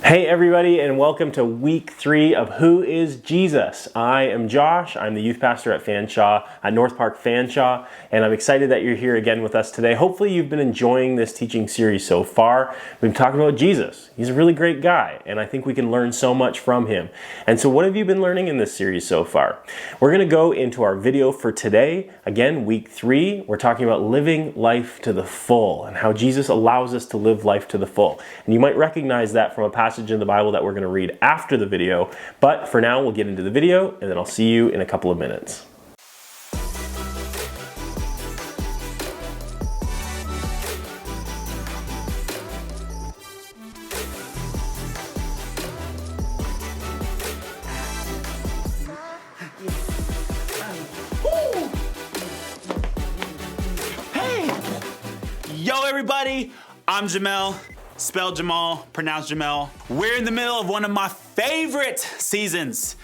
Hey everybody, and welcome to week 3 of Who is Jesus? I am Josh. I'm the youth pastor at Fanshawe, at North Park Fanshawe, and I'm excited that you're here again with us today. Hopefully you've been enjoying this teaching series so far. We've been talking about Jesus. He's a really great guy, and I think we can learn so much from him. And so what have you been learning in this series so far? We're going to go into our video for today. Again, week 3, we're talking about living life to the full and how Jesus allows us to live life to the full. And you might recognize that from a passage in the Bible that we're going to read after the video, but for now we'll get into the video and then I'll see you in a couple of minutes. Hey! Yo everybody, I'm Jamel. Spelled Jamal, pronounced Jamel. We're in the middle of one of my favorite seasons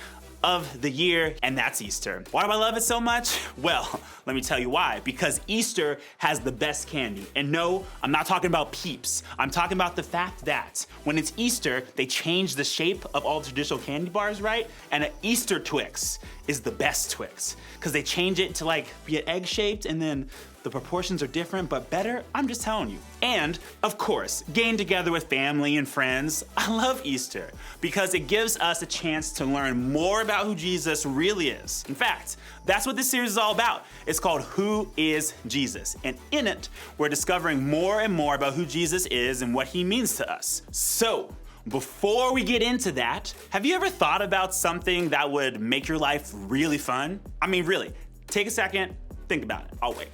of the year, and that's Easter. Why do I love it so much? Well, let me tell you why. Because Easter has the best candy. And no, I'm not talking about Peeps. I'm talking about the fact that when it's Easter, they change the shape of all traditional candy bars, right? And an Easter Twix is the best Twix because they change it to like be egg shaped, and then the proportions are different, but better. I'm just telling you. And of course, getting together with family and friends. I love Easter because it gives us a chance to learn more about who Jesus really is. In fact, that's what this series is all about. It's called Who is Jesus? And in it, we're discovering more and more about who Jesus is and what he means to us. So, before we get into that, have you ever thought about something that would make your life really fun? I mean, really, take a second, think about it. I'll wait.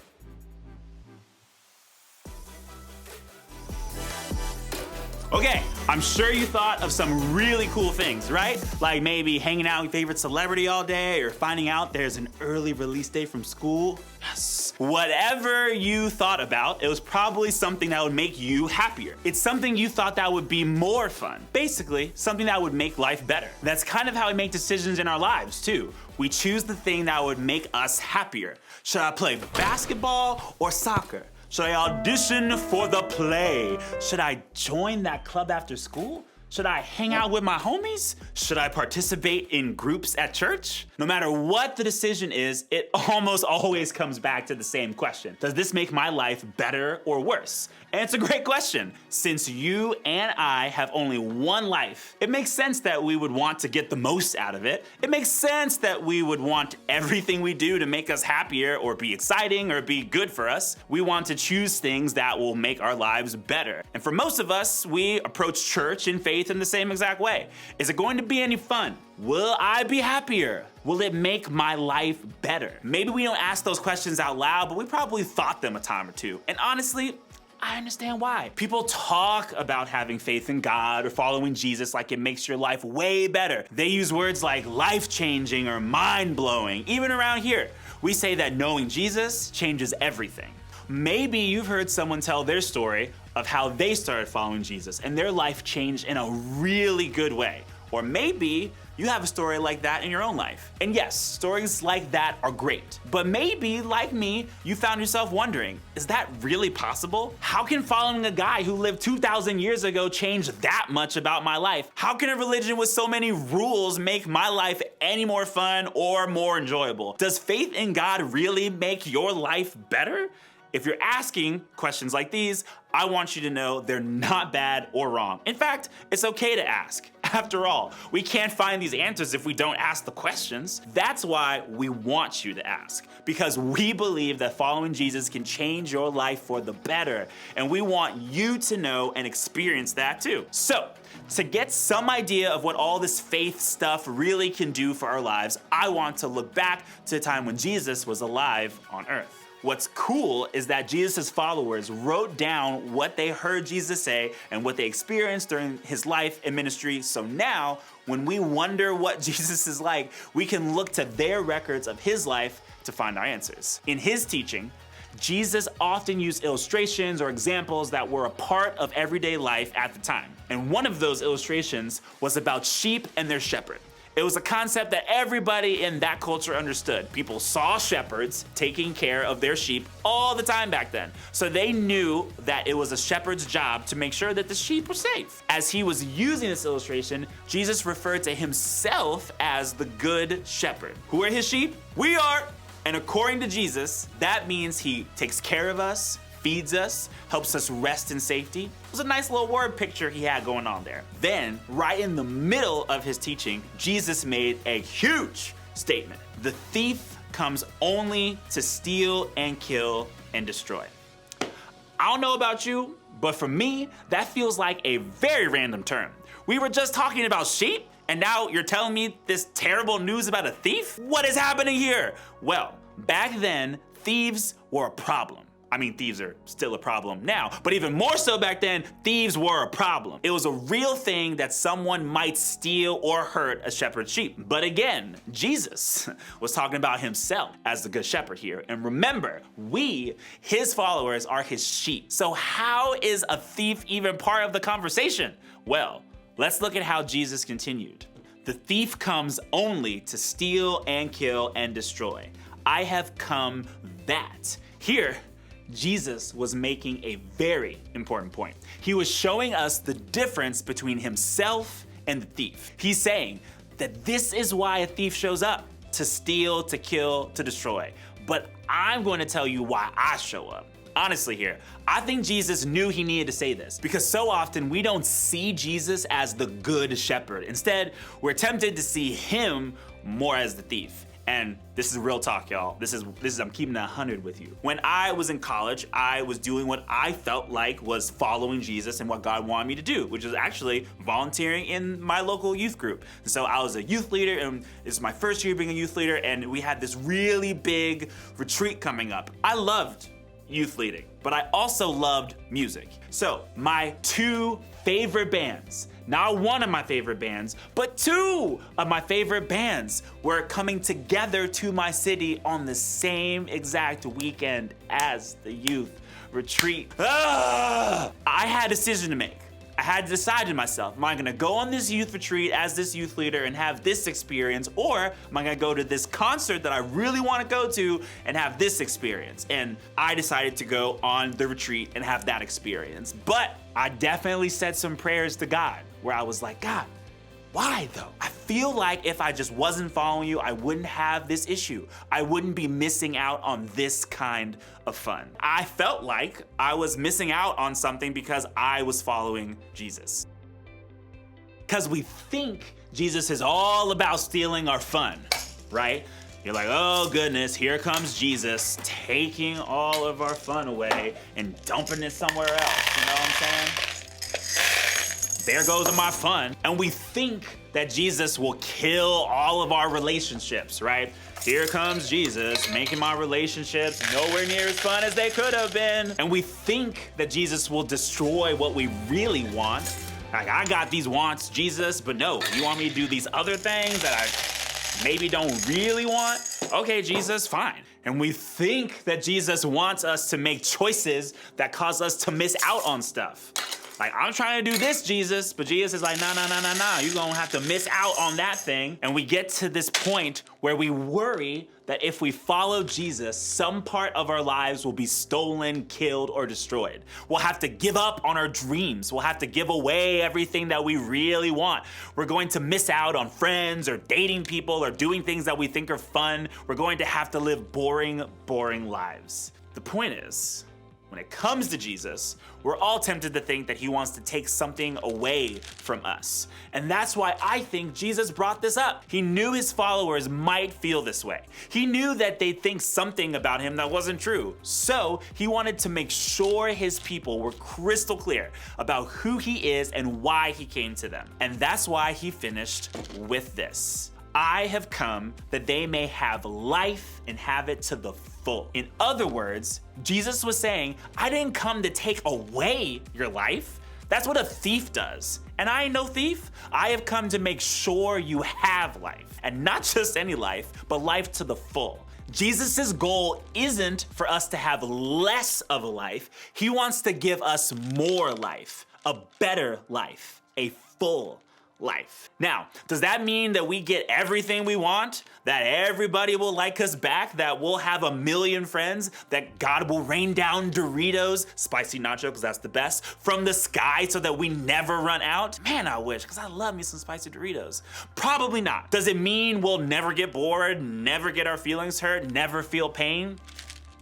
Okay, I'm sure you thought of some really cool things, right? Like maybe hanging out with your favorite celebrity all day, or finding out there's an early release day from school. Yes. Whatever you thought about, it was probably something that would make you happier. It's something you thought that would be more fun. Basically, something that would make life better. That's kind of how we make decisions in our lives too. We choose the thing that would make us happier. Should I play basketball or soccer? Should I audition for the play? Should I join that club after school? Should I hang out with my homies? Should I participate in groups at church? No matter what the decision is, it almost always comes back to the same question. Does this make my life better or worse? And it's a great question. Since you and I have only one life, it makes sense that we would want to get the most out of it. It makes sense that we would want everything we do to make us happier or be exciting or be good for us. We want to choose things that will make our lives better. And for most of us, we approach church and faith in the same exact way. Is it going to be any fun? Will I be happier? Will it make my life better? Maybe we don't ask those questions out loud, but we probably thought them a time or two. And honestly, I understand why. People talk about having faith in God or following Jesus like it makes your life way better. They use words like life-changing or mind-blowing. Even around here, we say that knowing Jesus changes everything. Maybe you've heard someone tell their story of how they started following Jesus and their life changed in a really good way. Or maybe you have a story like that in your own life. And yes, stories like that are great. But maybe, like me, you found yourself wondering, is that really possible? How can following a guy who lived 2,000 years ago change that much about my life? How can a religion with so many rules make my life any more fun or more enjoyable? Does faith in God really make your life better? If you're asking questions like these, I want you to know they're not bad or wrong. In fact, it's okay to ask. After all, we can't find these answers if we don't ask the questions. That's why we want you to ask, because we believe that following Jesus can change your life for the better, and we want you to know and experience that too. So, to get some idea of what all this faith stuff really can do for our lives, I want to look back to a time when Jesus was alive on earth. What's cool is that Jesus' followers wrote down what they heard Jesus say and what they experienced during his life and ministry. So now, when we wonder what Jesus is like, we can look to their records of his life to find our answers. In his teaching, Jesus often used illustrations or examples that were a part of everyday life at the time. And one of those illustrations was about sheep and their shepherd. It was a concept that everybody in that culture understood. People saw shepherds taking care of their sheep all the time back then. So they knew that it was a shepherd's job to make sure that the sheep were safe. As he was using this illustration, Jesus referred to himself as the good shepherd. Who are his sheep? We are. And according to Jesus, that means he takes care of us, feeds us, helps us rest in safety. It was a nice little word picture he had going on there. Then, right in the middle of his teaching, Jesus made a huge statement. The thief comes only to steal and kill and destroy. I don't know about you, but for me, that feels like a very random term. We were just talking about sheep, and now you're telling me this terrible news about a thief? What is happening here? Well, back then, thieves were a problem. I mean, thieves are still a problem now, but even more so back then, thieves were a problem. It was a real thing that someone might steal or hurt a shepherd's sheep. But again, Jesus was talking about himself as the good shepherd here. And remember, we, his followers, are his sheep. So how is a thief even part of the conversation? Well, let's look at how Jesus continued. The thief comes only to steal and kill and destroy. I have come that. Here, Jesus was making a very important point. He was showing us the difference between himself and the thief. He's saying that this is why a thief shows up, to steal, to kill, to destroy. But I'm going to tell you why I show up. Honestly here, I think Jesus knew he needed to say this because so often we don't see Jesus as the good shepherd. Instead, we're tempted to see him more as the thief. And this is real talk, y'all. This is I'm keeping it 100 with you. When I was in college, I was doing what I felt like was following Jesus and what God wanted me to do, which was actually volunteering in my local youth group. And so I was a youth leader, and this is my first year being a youth leader, and we had this really big retreat coming up. I loved youth leading, but I also loved music. So my two favorite bands, not one of my favorite bands, but two of my favorite bands were coming together to my city on the same exact weekend as the youth retreat. I had a decision to make. I had to decide to myself, am I gonna go on this youth retreat as this youth leader and have this experience, or am I gonna go to this concert that I really wanna go to and have this experience? And I decided to go on the retreat and have that experience. But I definitely said some prayers to God where I was like, God, why though? I feel like if I just wasn't following you, I wouldn't have this issue. I wouldn't be missing out on this kind of fun. I felt like I was missing out on something because I was following Jesus. Because we think Jesus is all about stealing our fun, right? You're like, oh goodness, here comes Jesus taking all of our fun away and dumping it somewhere else, you know what I'm saying? There goes my fun. And we think that Jesus will kill all of our relationships, right? Here comes Jesus making my relationships nowhere near as fun as they could have been. And we think that Jesus will destroy what we really want. Like, I got these wants, Jesus, but no, you want me to do these other things that I maybe don't really want? Okay, Jesus, fine. And we think that Jesus wants us to make choices that cause us to miss out on stuff. Like, I'm trying to do this, Jesus, but Jesus is like, nah, you're gonna have to miss out on that thing. And we get to this point where we worry that if we follow Jesus, some part of our lives will be stolen, killed, or destroyed. We'll have to give up on our dreams. We'll have to give away everything that we really want. We're going to miss out on friends or dating people or doing things that we think are fun. We're going to have to live boring lives. The point is, when it comes to Jesus, we're all tempted to think that he wants to take something away from us. And that's why I think Jesus brought this up. He knew his followers might feel this way. He knew that they'd think something about him that wasn't true. So he wanted to make sure his people were crystal clear about who he is and why he came to them. And that's why he finished with this. I have come that they may have life and have it to the full. In other words, Jesus was saying, I didn't come to take away your life. That's what a thief does. And I ain't no thief. I have come to make sure you have life. And not just any life, but life to the full. Jesus' goal isn't for us to have less of a life. He wants to give us more life, a better life, a full life. Now, does that mean that we get everything we want? That everybody will like us back? That we'll have 1 million friends? That God will rain down Doritos, spicy nacho, because that's the best, from the sky so that we never run out? Man, I wish, because I love me some spicy Doritos. Probably not. Does it mean we'll never get bored, never get our feelings hurt, never feel pain?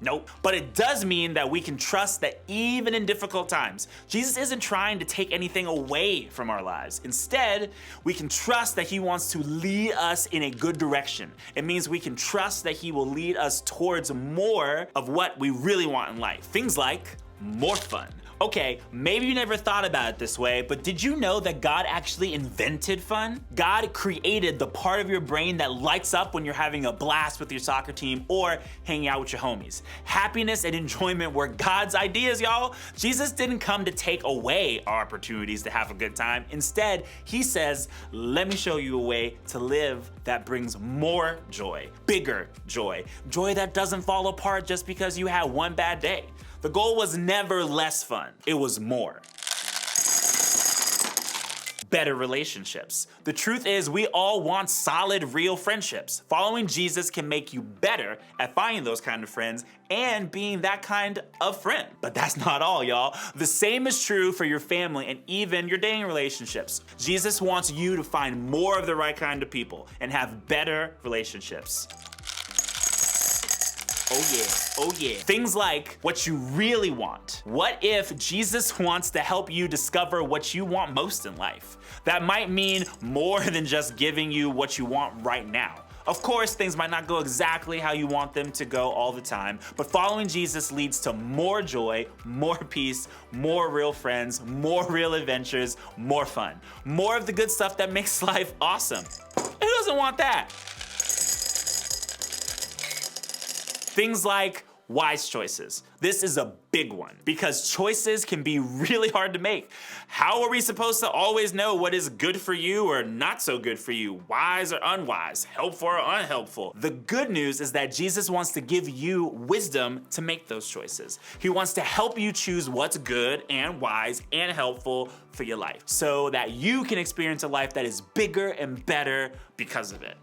Nope. But it does mean that we can trust that even in difficult times, Jesus isn't trying to take anything away from our lives. Instead, we can trust that he wants to lead us in a good direction. It means we can trust that he will lead us towards more of what we really want in life. Things like more fun. Okay, maybe you never thought about it this way, but did you know that God actually invented fun? God created the part of your brain that lights up when you're having a blast with your soccer team or hanging out with your homies. Happiness and enjoyment were God's ideas, y'all. Jesus didn't come to take away our opportunities to have a good time. Instead, he says, let me show you a way to live that brings more joy, bigger joy, joy that doesn't fall apart just because you had one bad day. The goal was never less fun, it was more. Better relationships. The truth is, we all want solid, real friendships. Following Jesus can make you better at finding those kind of friends and being that kind of friend. But that's not all, y'all. The same is true for your family and even your dating relationships. Jesus wants you to find more of the right kind of people and have better relationships. Oh yeah. Things like what you really want. What if Jesus wants to help you discover what you want most in life? That might mean more than just giving you what you want right now. Of course, things might not go exactly how you want them to go all the time, but following Jesus leads to more joy, more peace, more real friends, more real adventures, more fun. More of the good stuff that makes life awesome. Who doesn't want that? Things like wise choices. This is a big one because choices can be really hard to make. How are we supposed to always know what is good for you or not so good for you, wise or unwise, helpful or unhelpful? The good news is that Jesus wants to give you wisdom to make those choices. He wants to help you choose what's good and wise and helpful for your life so that you can experience a life that is bigger and better because of it.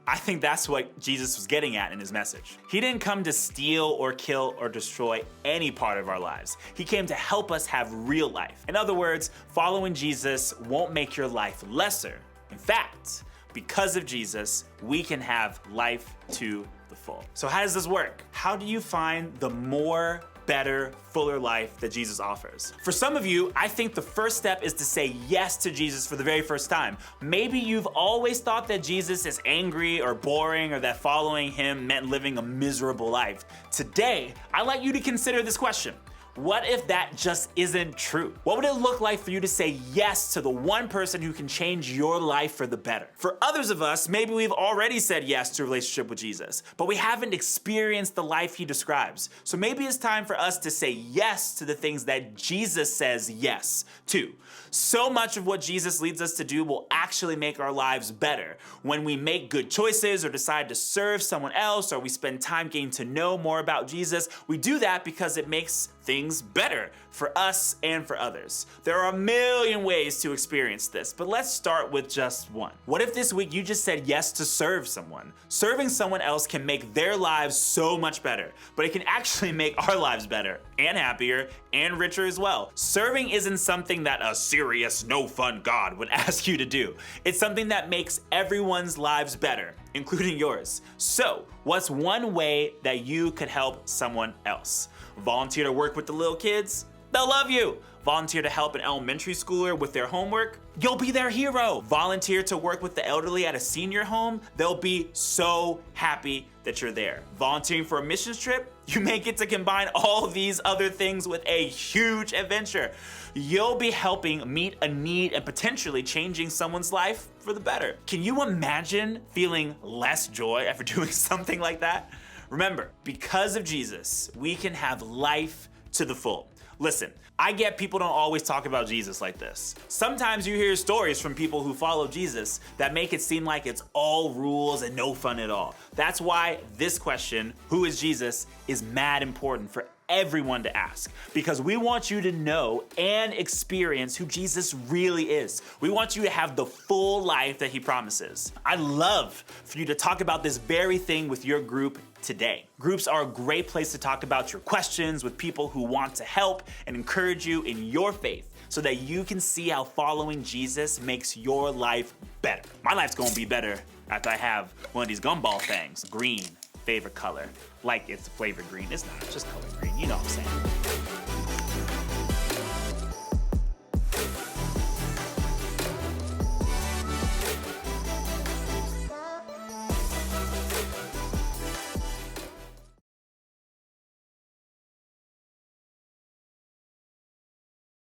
I think that's what Jesus was getting at in his message. He didn't come to steal or kill or destroy any part of our lives. He came to help us have real life. In other words, following Jesus won't make your life lesser. In fact, because of Jesus, we can have life to the full. So how does this work? How do you find the more better, fuller life that Jesus offers? For some of you, I think the first step is to say yes to Jesus for the very first time. Maybe you've always thought that Jesus is angry or boring or that following him meant living a miserable life. Today, I'd like you to consider this question. What if that just isn't true? What would it look like for you to say yes to the one person who can change your life for the better? For others of us, maybe we've already said yes to a relationship with Jesus, but we haven't experienced the life he describes. So maybe it's time for us to say yes to the things that Jesus says yes to. So much of what Jesus leads us to do will actually make our lives better. When we make good choices or decide to serve someone else or we spend time getting to know more about Jesus, we do that because it makes things better for us and for others. There are a million ways to experience this, but let's start with just one. What if this week you just said yes to serve someone? Serving someone else can make their lives so much better, but it can actually make our lives better and happier and richer as well. Serving isn't something that a serious, no fun God would ask you to do. It's something that makes everyone's lives better, including yours. So, what's one way that you could help someone else? Volunteer to work with the little kids? They'll love you. Volunteer to help an elementary schooler with their homework? You'll be their hero. Volunteer to work with the elderly at a senior home? They'll be so happy that you're there. Volunteering for a missions trip? You may get to combine all these other things with a huge adventure. You'll be helping meet a need and potentially changing someone's life for the better. Can you imagine feeling less joy after doing something like that? Remember, because of Jesus, we can have life to the full. Listen, I get people don't always talk about Jesus like this. Sometimes you hear stories from people who follow Jesus that make it seem like it's all rules and no fun at all. That's why this question, who is Jesus, is mad important for everyone to ask because we want you to know and experience who Jesus really is. We want you to have the full life that he promises. I'd love for you to talk about this very thing with your group today. Groups are a great place to talk about your questions with people who want to help and encourage you in your faith so that you can see how following Jesus makes your life better. My life's gonna be better after I have one of these gumball things. Green, favorite color. Like it's flavor green. It's not, it's just color green. You know what I'm saying.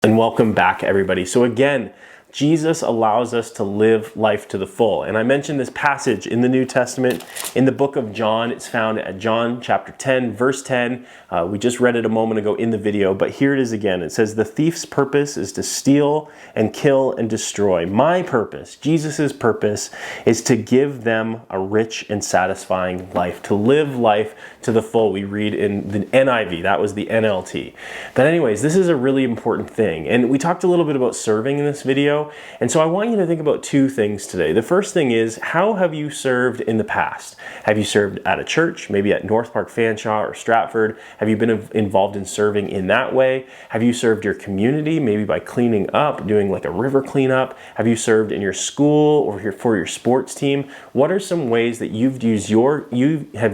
And welcome back, everybody. So again, Jesus allows us to live life to the full. And I mentioned this passage in the New Testament in the book of John. It's found at John chapter 10, verse 10. We just read it a moment ago in the video, but here it is again. It says, "The thief's purpose is to steal and kill and destroy. My purpose," Jesus's purpose, "is to give them a rich and satisfying life," to live life to the full. We read in the NIV, that was the NLT. But anyways, this is a really important thing. And we talked a little bit about serving in this video. And so I want you to think about two things today. The first thing is, how have you served in the past? Have you served at a church, maybe at North Park Fanshawe or Stratford? Have you been involved in serving in that way? Have you served your community, maybe by cleaning up, doing like a river cleanup? Have you served in your school or for your sports team? What are some ways that you have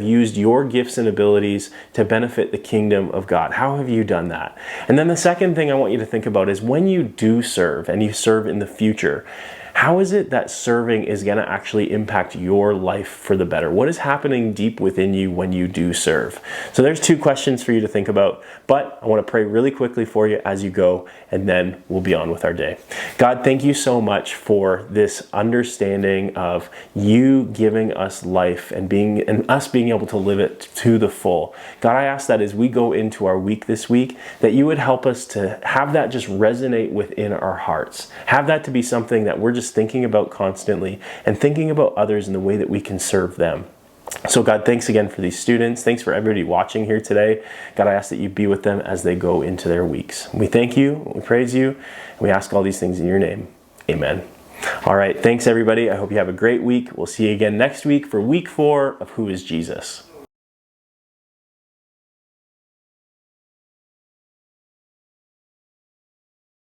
used your gifts and abilities to benefit the kingdom of God? How have you done that? And then the second thing I want you to think about is when you do serve and you serve in the future, how is it that serving is going to actually impact your life for the better? What is happening deep within you when you do serve? So there's two questions for you to think about, but I want to pray really quickly for you as you go, and then we'll be on with our day. God, thank you so much for this understanding of you giving us life and us being able to live it to the full. God, I ask that as we go into our week this week, that you would help us to have that just resonate within our hearts. Have that to be something that we're just thinking about constantly and thinking about others in the way that we can serve them. So God, thanks again for these students. Thanks for everybody watching here today. God, I ask that you be with them as they go into their weeks. We thank you, we praise you, and we ask all these things in your name. Amen. All right, thanks everybody. I hope you have a great week. We'll see you again next week for week 4 of Who is Jesus?